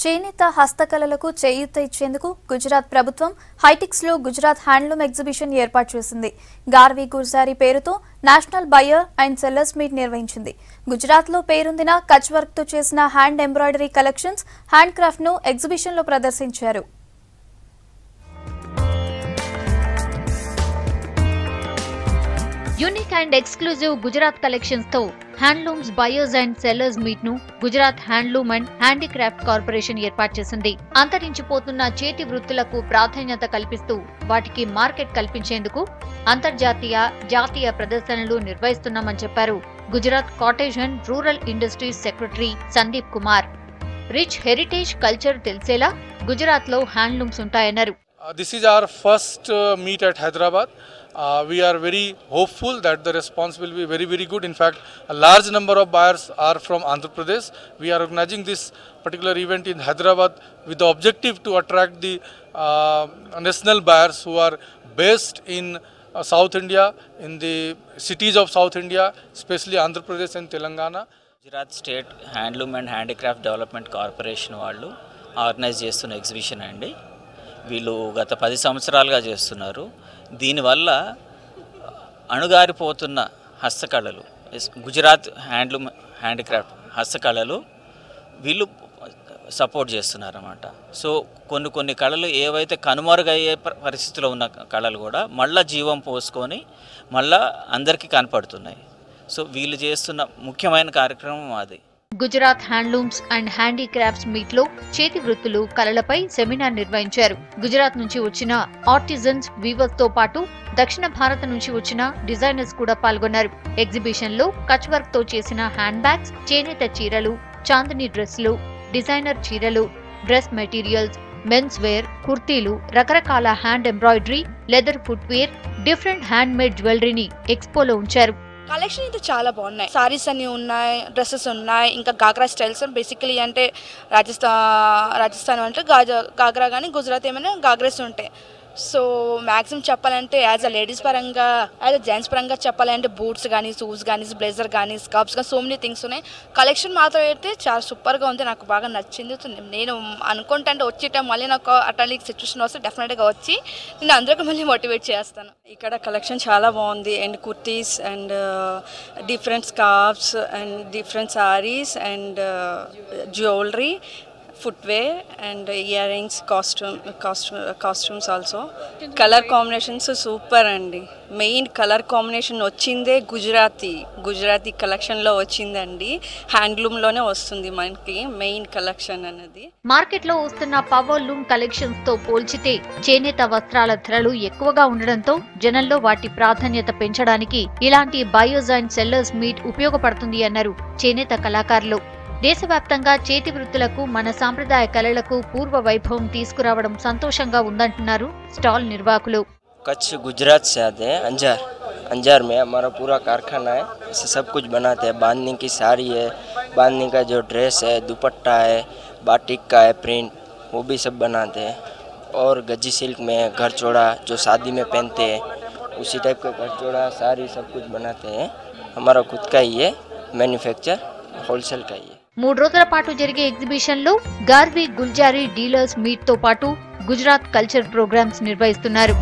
చేనేత హస్తకళలకు చేయూత ఇచ్చేందుకు గుజరాత్ ప్రభుత్వం హైటెక్స్ లో గుజరాత్ హ్యాండ్లూమ్ ఎగ్జిబిషన్ ఏర్పాటు చేసింది. గార్వి గుర్జారీ పేరుతో national buyer and sellers meet నిర్వహించింది. గుజరాత్ లో పేరొందిన కచ్ వర్క్ తో చేసిన hand embroidery collections, handcraft ను ఎగ్జిబిషన్ లో ప్రదర్శించారు. Unique and exclusive Gujarat collections తో handlooms buyers and sellers meet ను Gujarat handloom and handicraft corporation ఏర్పాటు చేసింది. అంతరించిపోతున్న చేతి వృత్తులకు ప్రాధాన్యత కల్పిస్తూ వాటికి మార్కెట్ కల్పించేందుకు అంతర్జాతీయ, జాతీయ ప్రదర్శనలు నిర్వహిస్తున్నామని చెప్పారు Gujarat cottage and rural industries secretary Sandeep Kumar. Rich heritage culture తెలిసేలా గుజరాత్ లో handlooms ఉంటాయన్నారు. This is our first meet at Hyderabad. We are very hopeful that the response will be very good. In fact, a large number of buyers are from Andhra Pradesh. We are organizing this particular event in Hyderabad with the objective to attract the national buyers who are based in South India, in the cities of South India, especially Andhra Pradesh and Telangana. Gujarat state handloom and handicraft development corporation వాళ్ళు organise చేస్తున్న exhibition అండి. వీళ్ళు గత 10 సంవత్సరాలుగా చేస్తున్నారు. దీనివల్ల అణుగారిపోతున్న హస్తకళలు, Gujarat handloom handicraft హస్తకళలు వీళ్ళు సపోర్ట్ చేస్తున్నారు అన్నమాట. సో కొన్ని కళలు ఏవైతే కనుమరుగయ్యే పరిస్థితిలో ఉన్న కళలు కూడా మళ్ళా జీవం పోసుకొని మళ్ళా అందరికీ కనపడుతున్నాయి. సో వీళ్ళు చేస్తున్న ముఖ్యమైన కార్యక్రమం అది. Gujarat handlooms and handicrafts meet లో చేతి వృత్తులు, కళలపై సెమినార్ నిర్వహించారు. గుజరాత్ నుంచి వచ్చిన ఆర్టిజన్స్, వీవర్స్ తో పాటు దక్షిణ భారత్ నుంచి వచ్చిన డిజైనర్స్ కూడా పాల్గొన్నారు. ఎగ్జిబిషన్ లో కచ్ వర్క్ తో చేసిన హ్యాండ్ బ్యాగ్స్, చేనేత చీరలు, చాందినీ డ్రెస్లు, డిజైనర్ చీరలు, డ్రెస్ మెటీరియల్స్, మెన్స్ వేర్, కుర్తీలు, రకరకాల hand embroidery, leather footwear, different handmade జ్యువెలరీని ఎక్స్పోలో ఉంచారు. కలెక్షన్ అయితే చాలా బాగున్నాయి. సారీస్ అన్ని ఉన్నాయి, డ్రెస్సెస్ ఉన్నాయి, ఇంకా గాగ్రా స్టైల్స్. బేసికలీ అంటే రాజస్థాన్ అంటే గాగ్రా కానీ గుజరాత్ ఏమైనా గాగ్రాస్ ఉంటాయి. సో మ్యాక్సిమం చెప్పాలంటే యాజ్ అ లేడీస్ పరంగా, యాజ్ అ జెంట్స్ పరంగా చెప్పాలంటే బూట్స్ కానీ, షూస్ కానీ, బ్లేజర్ కానీ, స్కార్ఫ్స్ కానీ, సో మెనీ థింగ్స్ ఉన్నాయి. కలెక్షన్ మాత్రం అయితే చాలా సూపర్గా ఉంది, నాకు బాగా నచ్చింది. నేను అనుకుంటే వచ్చేట మళ్ళీ నాకు అట్లాంటి సిచ్యువేషన్ వస్తే డెఫినెట్గా వచ్చి నేను అందరికీ మళ్ళీ మోటివేట్ చేస్తాను. ఇక్కడ కలెక్షన్ చాలా బాగుంది. And kurtis and different scarfs and different saris and jewellery, footwear and ear rings, costumes also. Colour combinations super అండి. మెయిన్ కలర్ కాంబినేషన్ వచ్చిందే గుజరాతీ కలెక్షన్లో వచ్చిందండి. హ్యాండ్లూమ్లోనే వస్తుంది మనకి మెయిన్ కలెక్షన్ అన్నది. మార్కెట్లో వస్తున్న పవర్ లూమ్ కలెక్షన్స్ తో పోల్చితే చేనేత వస్త్రాల ధరలు ఎక్కువగా ఉండడంతో జనంలో వాటి ప్రాధాన్యత పెంచడానికి ఇలాంటి బయర్స్ అండ్ సెల్లర్స్ మీట్ ఉపయోగపడుతుంది అన్నారు చేనేత కళాకారులు. దేశవ్యాప్తంగా చేతి వృత్తులకు, మన సాంప్రదాయ కళలకు పూర్వ వైభవం తీసుకురావడం సంతోషంగా ఉందంటున్నారు స్టాల్ నిర్వాహకులు. कच्छ गुजरात से आते हैं। अंजार में हमारा पूरा कारखाना है, इसे सब कुछ बनाते हैं। बांधने की साड़ी है, बांधने का जो ड्रेस है, दुपट्टा है, बाटिक का है प्रिंट, वो भी सब बनाते हैं। और गज्जी सिल्क में घर चौड़ा जो शादी में पहनते हैं, उसी टाइप का घर चौड़ा साड़ी सब कुछ बनाते हैं। हमारा खुद का ही है, मैन्युफैक्चर होलसेल का ही है। 3 రోజుల పాటు జరిగే ఎగ్జిబిషన్ లో గార్వి గుల్జారీ డీలర్స్ మీట్ తో పాటు గుజరాత్ కల్చర్ ప్రోగ్రామ్స్ నిర్వహిస్తున్నారు.